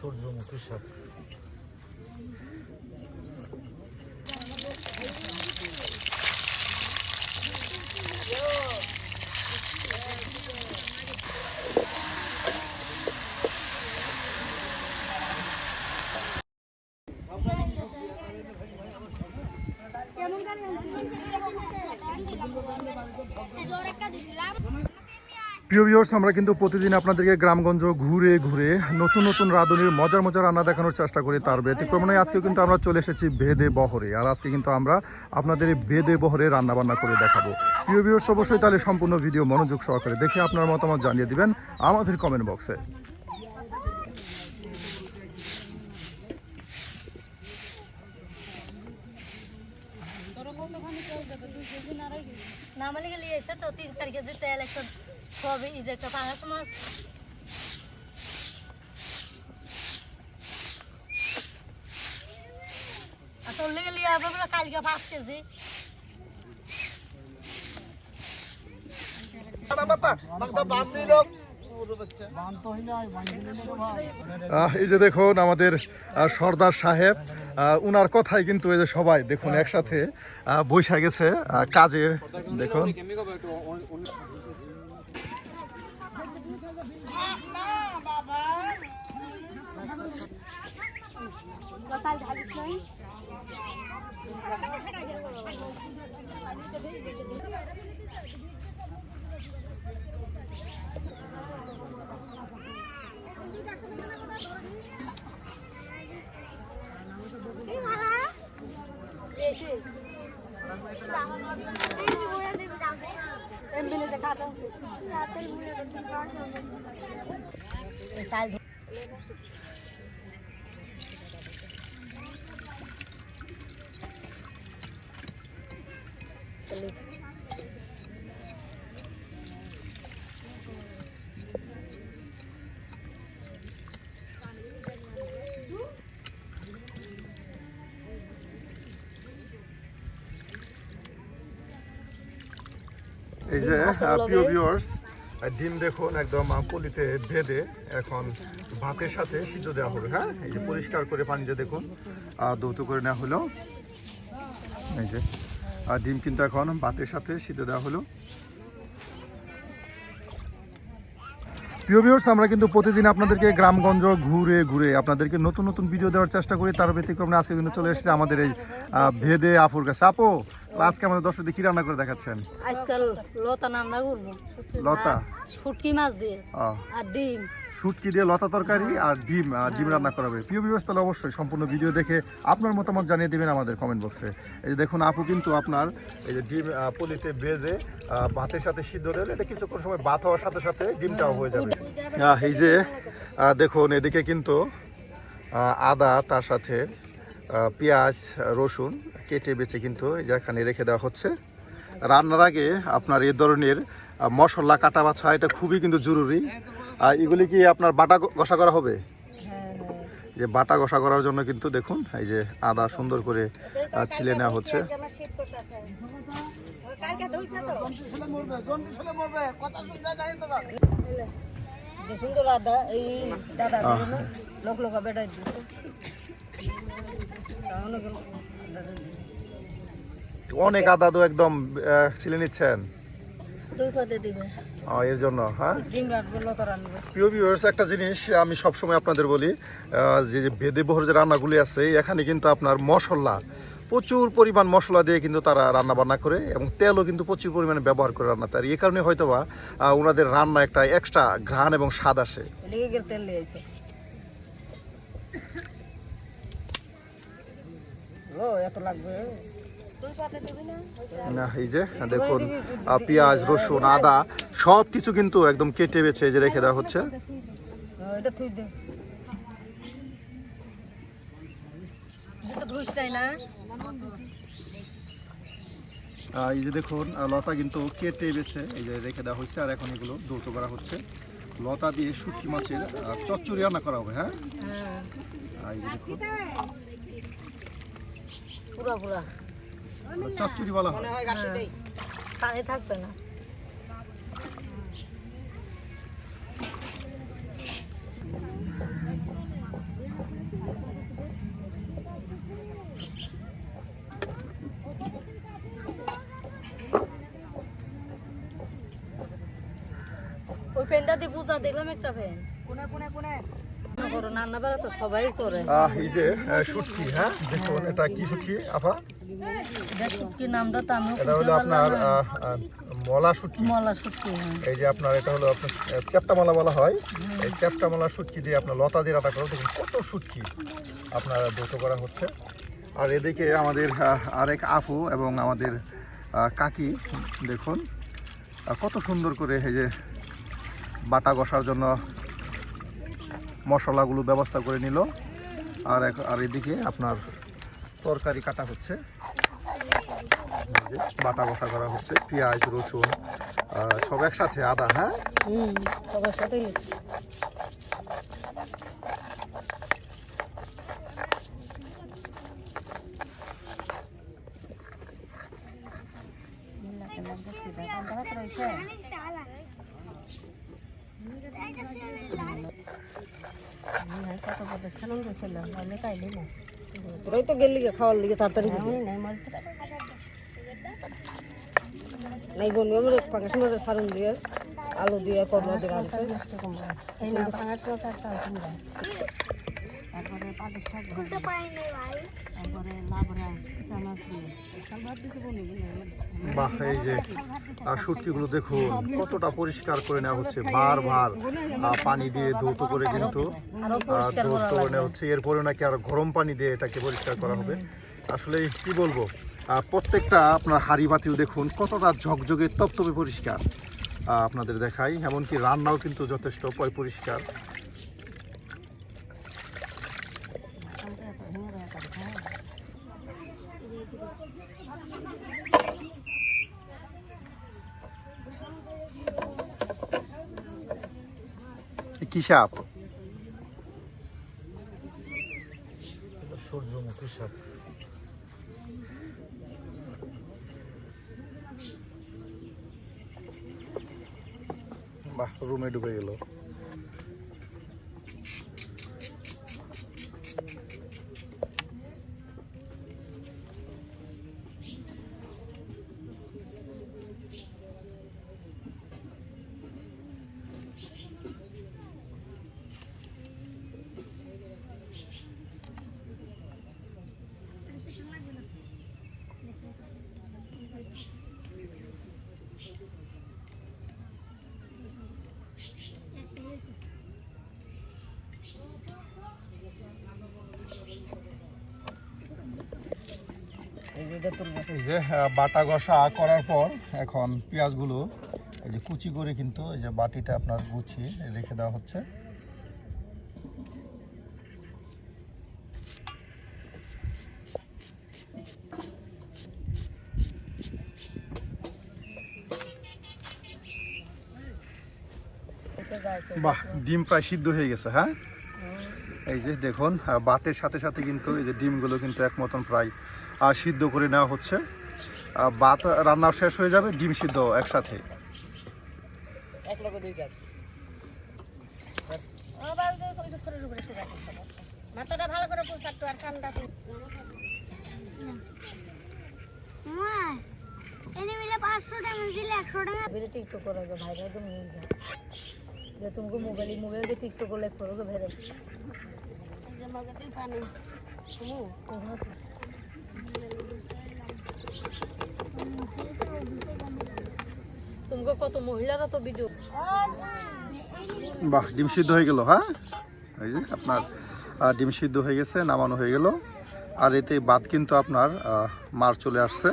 সূর্যমুখী শাক। প্রিয় ভিউয়ার্স, আমরা কিন্তু প্রতিদিন আপনাদেরকে গ্রামগঞ্জ ঘুরে ঘুরে নতুন নতুন রাঁধুনির মজার মজার রান্না দেখানোর চেষ্টা করি। তার ব্যতিক্রম নয়, আজকে কিন্তু আমরা চলে এসেছি বেদে বহরে। আর আজকে কিন্তু আমরা আপনাদের এই বেদে বহরে রান্না বান্না করে দেখাবো। প্রিয় ভিউয়ার্স, অবশ্যই তাহলে সম্পূর্ণ ভিডিও মনোযোগ সহকারে দেখে আপনার মতামত জানিয়ে দিবেন আমাদের কমেন্ট বক্সে। নামালে গেলে এসে তো 3-4 কেজি তেল একটা সবই এই যে একটা পাঙাশ মাছ আর চললে গেলে আবার কালকে 5 কেজি। এই যে দেখুন আমাদের সর্দার সাহেব, উনার কথাই কিন্তু এই যে সবাই দেখুন একসাথে বৈশা গেছে কাজে। দেখুন এই যে প্রিয় ভিউয়ার্স, ডিম দেখুন একদম পলিতে বেঁধে এখন ভাতের সাথে সিদ্ধ দেওয়া হবে। হ্যাঁ, এই যে পরিষ্কার করে পানিতে দেখুন দৌত করে নেওয়া হলো। এই যে ডিম কিন্তু এখন ভাতের সাথে সিদ্ধ দেওয়া হলো। প্রিয় ভিউয়ার্স, আমরা কিন্তু প্রতিদিন আপনাদেরকে গ্রামগঞ্জ ঘুরে ঘুরে আপনাদেরকে নতুন নতুন ভিডিও দেওয়ার চেষ্টা করি। তার ব্যতিক্রমে আজকে কিন্তু চলে এসেছে আমাদের এই ভেদে আপুর কাছে। আপু, আজকে আমাদের দর্শকদের কি রান্না করে দেখাচ্ছেন? আজকাল লতা রান্না করব। লতা শুটকি মাছ দিয়ে আর ডিম, শুটকি দিয়ে লতা তরকারি আর ডিম রান্না করা হবে। প্রিয় ভিউয়ার্স, তাহলে অবশ্যই সম্পূর্ণ ভিডিও দেখে আপনার মতামত জানিয়ে দিবেন আমাদের কমেন্ট বক্সে। এই যে দেখুন আপু কিন্তু আপনার এই যে ডিম পলিতে ভেজে ভাতের সাথে সিদ্ধ দিলে এটা কিছুক্ষণ সময় ভাত হওয়ার সাথে সাথে ডিমটাও হয়ে যাবে। এই যে দেখুন এদিকে কিন্তু আদা, তার সাথে পেঁয়াজ, রসুন কেটে বেছে কিন্তু এখানে রেখে দেওয়া হচ্ছে। রান্নার আগে আপনার এই ধরনের মশলা কাটা বাছা এটা খুবই কিন্তু জরুরি। এগুলি কি আপনার বাটা ঘষা করা হবে? যে বাটা ঘষা করার জন্য কিন্তু দেখুন এই যে আদা সুন্দর করে ছিলে নেওয়া হচ্ছে। অনেক আদা তো একদম ছিলে নিচ্ছেন এর জন্য। হ্যাঁ, প্রিয় ভিউয়ার্স, একটা জিনিস আমি সবসময় আপনাদের বলি, যে বেদে বহর যে রান্নাগুলি আছে এখানে কিন্তু আপনার মশলা প্রচুর পরিমাণ মশলা দিয়ে কিন্তু তারা রান্না বান্না করে এবং তেলও কিন্তু প্রচুর পরিমাণে ব্যবহার করে রান্না। তার এই কারণে হয়তো বা ওনাদের রান্না একটা এক্সট্রা ঘ্রাণ এবং স্বাদ আসে। এই যে দেখুন পেঁয়াজ, রসুন, আদা সব কিছু কিন্তু একদম কেটে বেছে যে রেখে দেওয়া হচ্ছে। এই যে দেখুন লতা কিন্তু কেটে বেছে এই যে রেখে দেওয়া হচ্ছে। আর এখন এগুলো দৌত করা হচ্ছে। লতা দিয়ে শুটকি মাছের চচ্চড়ি রান্না করা হবে। হ্যাঁ, এই যে দেখুন চচ্চড়ি বলা হয়। পানি থাকবে না। ফ্যানটা দিয়ে বুঝা দেখলাম একটা ফ্যান মনে করো রান্না বেড়া তো সবাই করে এই যে শুটকি, হ্যাঁ দেখুন এটা কি শুটকি আপা? এটা শুটকির নামটা তো আমিও এটা হলো খুঁজে আপনার পারলাম না। মলা শুটকি। মলা শুটকি, হ্যাঁ। এই যে আপনার এটা হলো আপনার চ্যাপ্টামালা বলা হয়। এই চ্যাপ্টামালা শুটকি দিয়ে আপনার লতা দিয়ে রান্না করা, দেখুন কত শুটকি আপনার দ্রুত করা হচ্ছে। আর এদিকে আমাদের আরেক আপু এবং আমাদের কাকি দেখুন কত সুন্দর করে এই যে বাটা কষার জন্য মশলাগুলো ব্যবস্থা করে নিল। আর এদিকে আপনার তরকারি কাটা হচ্ছে, এই যে বাটা কষা করা হচ্ছে, পেঁয়াজ রসুন সব একসাথে, আদা, হ্যাঁ সবার সাথে তোরাই তো গেলি খাওয়ার লিগে তাড়াতাড়ি নাই বোন আমার পাঙ্গাস মাছের সারুন দিয়ে আলু দিয়ে করলা দিয়ে রাখছে বাহ, এই যে শুটকিগুলো দেখুন কতটা পরিষ্কার করে নেওয়া হচ্ছে, বারবার পানি দিয়ে ধৌত করে কিন্তু ধৌত করে নেওয়া হচ্ছে। এরপরে নাকি আরো গরম পানি দিয়ে এটাকে পরিষ্কার করা হবে। আসলে কি বলবো, প্রত্যেকটা আপনার হাঁড়ি বাতিও দেখুন কতটা ঝকঝকে তপতপে পরিষ্কার। আপনাদের দেখাই, এমনকি রান্নাও কিন্তু যথেষ্ট পরিষ্কার। কি সাপ? সূর্যমুখী সাপ। বাহ, রুমে ঢুকে গেল। এই যে বাটা ঘষা করার পর এখন পেঁয়াজগুলো এই যে কুচি করে কিন্তু এই যে বাটিতে আপনার গুছিয়ে রেখে দেওয়া হচ্ছে। বাহ, ডিম প্রায় সিদ্ধ হয়ে গেছে, হ্যাঁ এই যে দেখুন ভাতের সাথে সাথে কিন্তু এই যে ডিমগুলো কিন্তু এক মতন প্রায় সিদ্ধ করে নেওয়া হচ্ছে। ভাত রান্না শেষ হয়ে যাবে, ডিম সিদ্ধ একসাথে। মাথাটা ভালো করে পোশাক আর ঠান্ডা টিকটক করে ভাই একদম যে তুমি মোবাইল দিয়ে টিকটক করলে করো ভেরে পানি তোমাকে কত মহিলারা তো ভিডিও। বাহ, ডিম সিদ্ধ হয়ে গেল, হ্যাঁ এই যে আপনার ডিম সিদ্ধ হয়ে গেছে, নামানো হয়ে গেল। আর এতে ভাত কিন্তু আপনার মার চলে আসছে।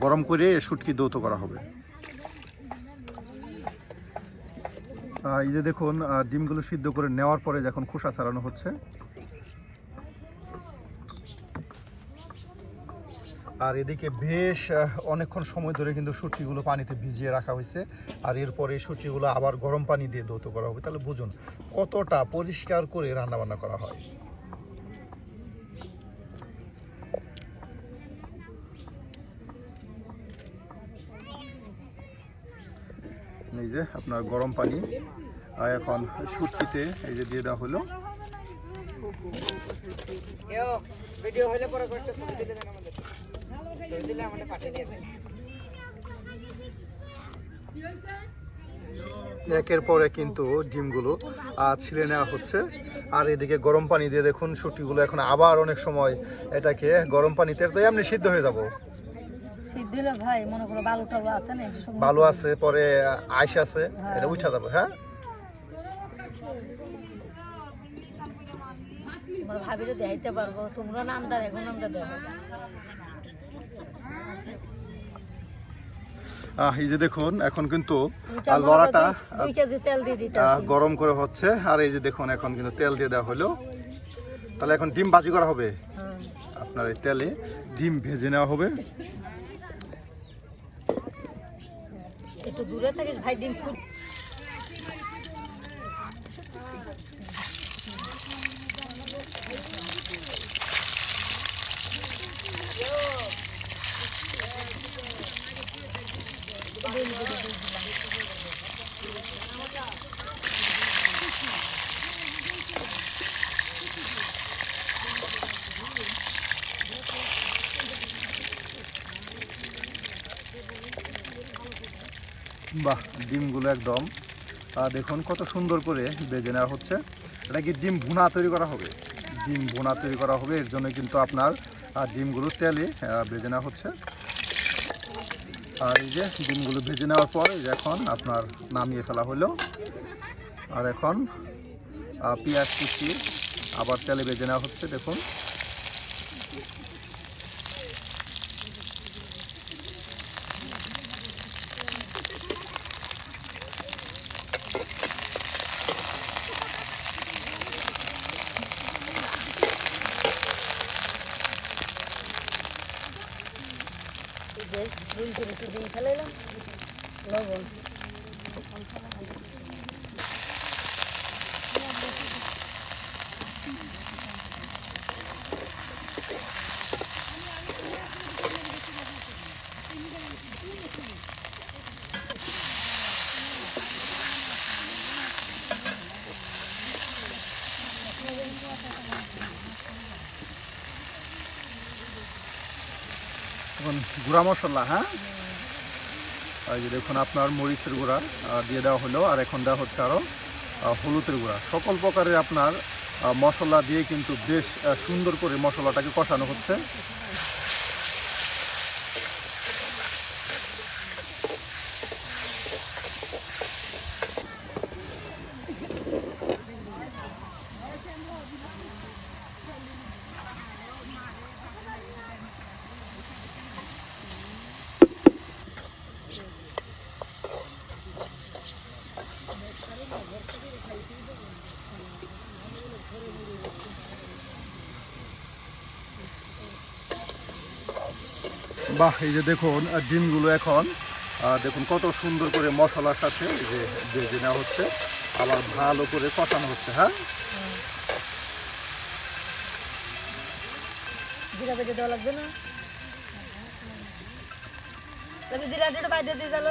গরম করে শুটকি দৌত করা হবে। এই যে দেখুন ডিমগুলো সিদ্ধ করে নেওয়ার পরে যখন খোসা ছাড়ানো হচ্ছে, আর এদিকে বেশ অনেকক্ষণ সময় ধরে কিন্তু শুটকিগুলো পানিতে ভিজিয়ে রাখা হয়েছে। আর এরপরে শুটকিগুলো আবার গরম পানি দিয়ে ধৌত করা হবে। তাহলে বুঝুন কতটা পরিষ্কার করে রান্নাবান্না করা হয়। এই যে আপনার গরম পানি এখন শুটকিতে এই যে দিয়ে দেওয়া হলো। ভিডিও হলে পরে একটা ছবি দিলে দেন আমাদের, ছবি দিলে আমাদের পাঠিয়ে দিয়ে দেন। একের পরে কিন্তু ডিমগুলো ছিলে নেওয়া হচ্ছে। আর এদিকে গরম পানি দিয়ে দেখুন শুটকিগুলো এখন আবার অনেক সময় এটাকে গরম পানিতে তো এমনি সিদ্ধ হয়ে যাব। সিদ্ধ হলে ভাই মনে করো বালু টালু আছে না, এই সব বালু আছে, পরে আইস আছে, এটা উঠা যাবে। হ্যাঁ, তোমরা ভাবিলে দেখাইতে পারবো, তোমরা না আন্দার এখন আমরা দেখো। এই যে দেখুন এখন কিন্তু লড়াটা 2 কেজি তেল দিয়ে দিতে গরম করে হচ্ছে। আর এই যে দেখুন এখন কিন্তু তেল দিয়ে দেওয়া হলো। তাহলে এখন ডিম ভাজি করা হবে। আপনার এই তেলে ডিম ভেজে নেওয়া হবে। একটু দূরে থাকিস ভাই, ডিম ফুট। বাহ, ডিমগুলো একদম দেখুন কত সুন্দর করে ভেজে নেওয়া হচ্ছে। এটা কি ডিম ভুনা তৈরি করা হবে? ডিম ভুনা তৈরি করা হবে, এর জন্য কিন্তু আপনার ডিমগুলো তেলে ভেজে নেওয়া হচ্ছে। আর এই যে ডিমগুলো ভেজে নেওয়ার পর এখন আপনার নামিয়ে ফেলা হলো। আর এখন পেঁয়াজ কুচি আবার তেলে ভেজে নেওয়া হচ্ছে। দেখুন ডিম ফেলাইলাম, লবণ এখন গুঁড়া মশলা, হ্যাঁ, এই যে দেখুন আপনার মরিচের গুঁড়া দিয়ে দেওয়া হলো। আর এখন দেওয়া হচ্ছে আরও হলুদের গুঁড়া। সকল প্রকারের আপনার মশলা দিয়ে কিন্তু বেশ সুন্দর করে মশলাটাকে কষানো হচ্ছে। বাহ, এই যে দেখুন ডিমগুলো এখন দেখুন কত সুন্দর করে মশলার সাথে এই যে ভেজে নেওয়া হচ্ছে, আবার ভালো করে কষানো হচ্ছে। হ্যাঁ, জিরা বেটে দেওয়া লাগবে না, তবে জিরা যেটা বাইরে দিয়ে গেল।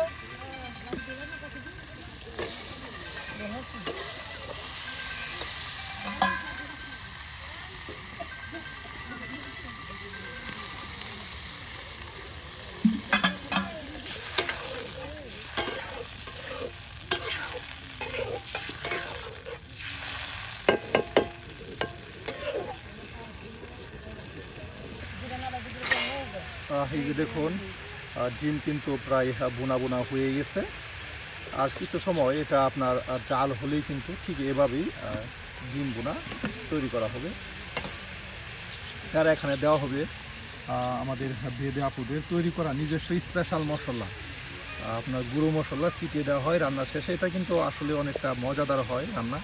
এই যে দেখুন ডিম কিন্তু প্রায় বোনা বোনা হয়ে গেছে। আর কিছু সময় এটা আপনার জাল হলেই কিন্তু ঠিক এভাবেই ডিম বোনা তৈরি করা হবে। আর এখানে দেওয়া হবে আমাদের বেদে আপুদের তৈরি করা নিজস্ব স্পেশাল মশলা, আপনার গুঁড়ো মশলা ছিটিয়ে দেওয়া হয় রান্নার শেষে। এটা কিন্তু আসলে অনেকটা মজাদার হয় রান্না।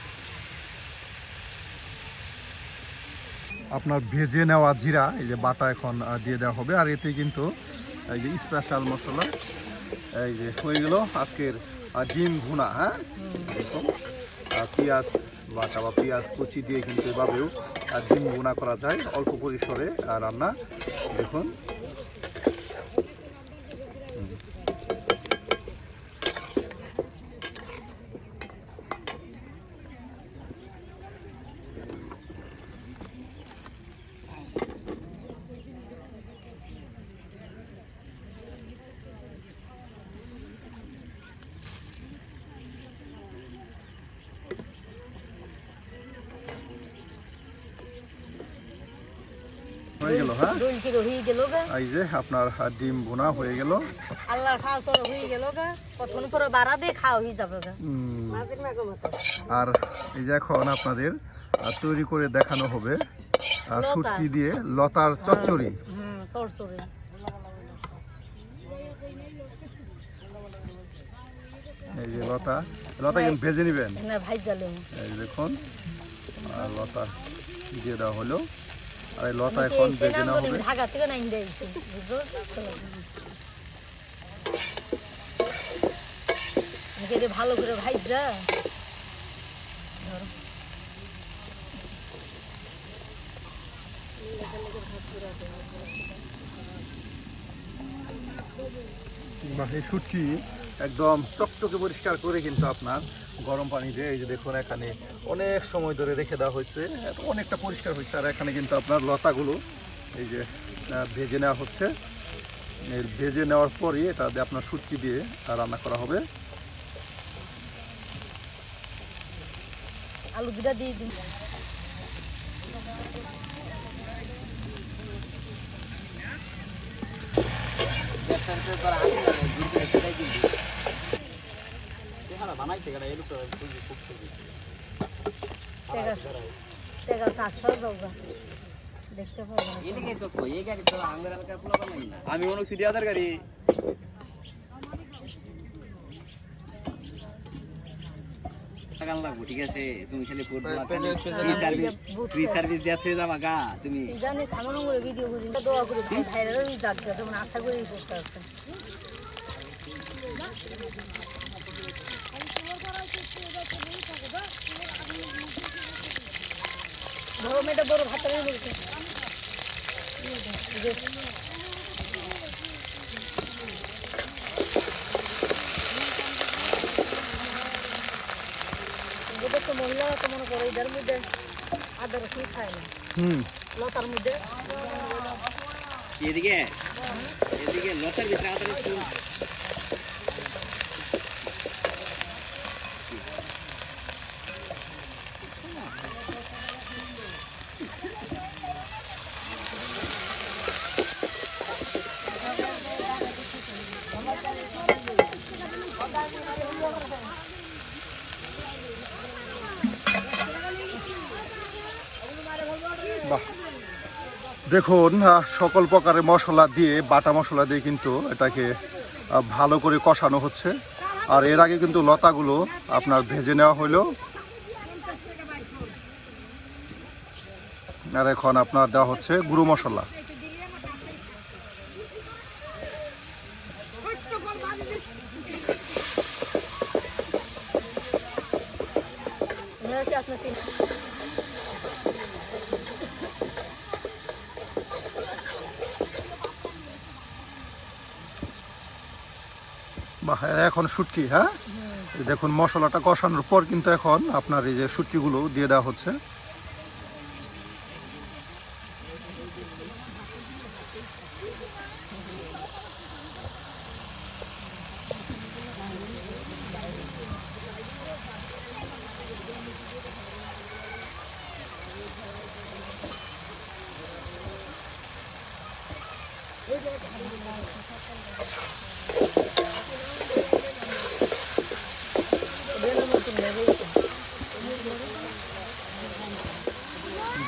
আপনার ভেজে নেওয়া জিরা এই যে বাটা এখন দিয়ে দেওয়া হবে। আর এতে কিন্তু এই যে স্পেশাল মশলা এই যে হয়ে গেল আজকের ডিম ভুনা। হ্যাঁ, দেখুন পেঁয়াজ বাটা বা পেঁয়াজ কুচি দিয়ে কিন্তু এভাবেও ডিম ভুনা করা যায়, অল্প পরিসরে রান্না। দেখুন হয়ে গেল। হ্যাঁ, 2 কিলো হয়ে গেল গা। এই যে আপনার ডিম ভুনা হয়ে গেল। আল্লাহ খাও তোর হয়ে গেল গা, কতক্ষণ পরে বাড়া দিয়ে খাওয়া হয়ে যাবে গা। আর এই যে এখন আপনাদের তৈরি করে দেখানো হবে শুটকি দিয়ে লতার চচ্চড়ি। সরসরে এই যে লতা কিন্তু ভেজে নেবেন। না ভাই জালেন এই যে দেখুন লতা দিয়ে দেওয়া হলো। আর এই লতা এখন ভেজে নেওয়া হবে। ঢাকা থেকে নাই দিয়েছি বুঝছো, ভালো করে ভাইজা এই শুটকি একদম চকচকে পরিষ্কার করে কিন্তু আপনার গরম পানি দিয়ে এই যে দেখুন এখানে অনেক সময় ধরে রেখে দেওয়া হয়েছে, অনেকটা পরিষ্কার হয়েছে। আর এখানে কিন্তু আপনার লতাগুলো এই যে ভেজে নেওয়া হচ্ছে। এর ভেজে নেওয়ার পরই এটা দিয়ে আপনার শুটকি দিয়ে রান্না করা হবে। আলু দুটা দিয়ে দিন। আমি মনে সিরিয়াদার গাড়ি লাগবো। ঠিক আছে, তুমি খালি ফ্রি সার্ভিস দিয়ে যাবা গা। তুমি জানি থামানো করে ভিডিও করি, দোয়া করি ভাই ভাইরারই যাচ্ছে, যেমন আশা করি চেষ্টা আছে। ধরো মেয়েটা বড় ভাত বলছে তো মহিলা তো মনে করো এদের মধ্যে আদা রসুন খায় না, লতার মধ্যে এদিকে লতার ভিতরে আদা রসুন দেখুন সকল প্রকারের মশলা দিয়ে বাটা মশলা দিয়ে কিন্তু এটাকে ভালো করে কষানো হচ্ছে। আর এর আগে কিন্তু লতাগুলো আপনার ভেজে নেওয়া হলো। আর এখন আপনার দেওয়া হচ্ছে গুঁড়ো মশলা। বাহ, এখন শুটকি। হ্যাঁ, দেখুন মশলাটা কষানোর পর কিন্তু এখন আপনার এই যে শুটকিগুলো দিয়ে দেওয়া হচ্ছে।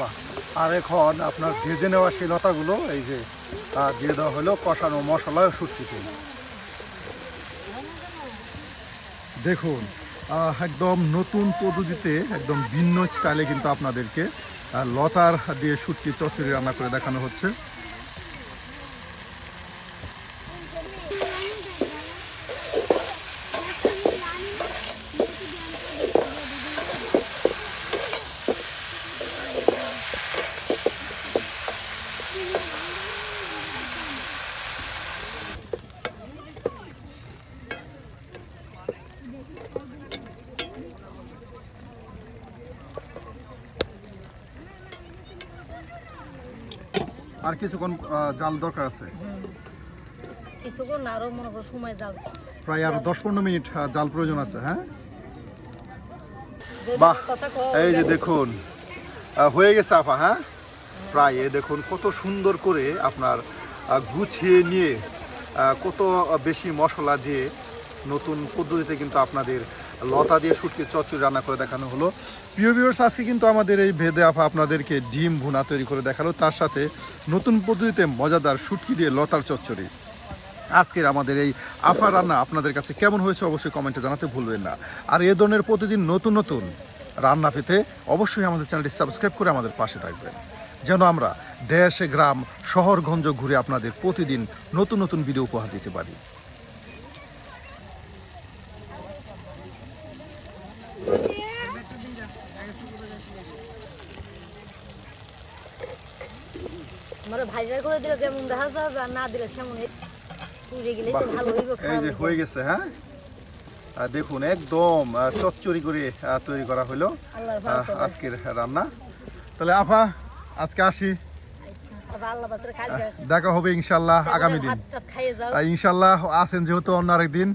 বাহ, আর এখন আপনার ভেজে নেওয়া সেই লতাগুলো এই যে দিয়ে দেওয়া হলো কষানো মশলা শুটকিতে। দেখুন একদম নতুন পদ্ধতিতে একদম ভিন্ন স্টাইলে কিন্তু আপনাদেরকে লতার দিয়ে শুটকি চচ্চড়ি রান্না করে দেখানো হচ্ছে। আর কিছুক্ষণ জাল দরকার আছে, কিছুক্ষণ আরো মনে করো সময় যাবে, প্রায় আর 10-15 মিনিট জাল প্রয়োজন আছে। হ্যাঁ, যে বাহ, কথা কও, এই যে দেখুন হয়ে গেছে আপা। হ্যাঁ, প্রায় এই দেখুন কত সুন্দর করে আপনার গুছিয়ে নিয়ে কত বেশি মশলা দিয়ে নতুন পদ্ধতিতে কিন্তু আপনাদের লতা দিয়ে শুটকি চচ্চড়ি রান্না করে দেখানো হলো। প্রিয় ভিউয়ার্স, আজকে কিন্তু আমাদের এই ভেদে আপা আপনাদেরকে ডিম ভুনা তৈরি করে দেখালো, তার সাথে নতুন পদ্ধতিতে মজাদার শুটকি দিয়ে লতার চচ্চড়ি। আজকের আমাদের এই আফা রান্না আপনাদের কাছে কেমন হয়েছে অবশ্যই কমেন্টে জানাতে ভুলবেন না। আর এ ধরনের প্রতিদিন নতুন নতুন রান্না পেতে অবশ্যই আমাদের চ্যানেলটি সাবস্ক্রাইব করে আমাদের পাশে থাকবেন, যেন আমরা দেশে গ্রাম শহরগঞ্জ ঘুরে আপনাদের প্রতিদিন নতুন নতুন ভিডিও উপহার দিতে পারি। মানে ভাইরা করে দিলে যেমন দেখা যাবে আর না দিলে সেমন পুড়ে গেলেই তো ভালো হইব। এই যে হয়ে গেছে। হ্যাঁ, দেখুন একদম চচ্চড়ি করে তৈরি করা হলো আজকের রান্না। তাহলে আফা আজকে আসি, আল্লাহ বাসরে খাইবে, দেখা হবে ইনশাল্লাহ আগামী দিন। হাত খাইয়ে যাও। ইনশাল্লাহ আছেন যেহেতু অন্য আরেকদিন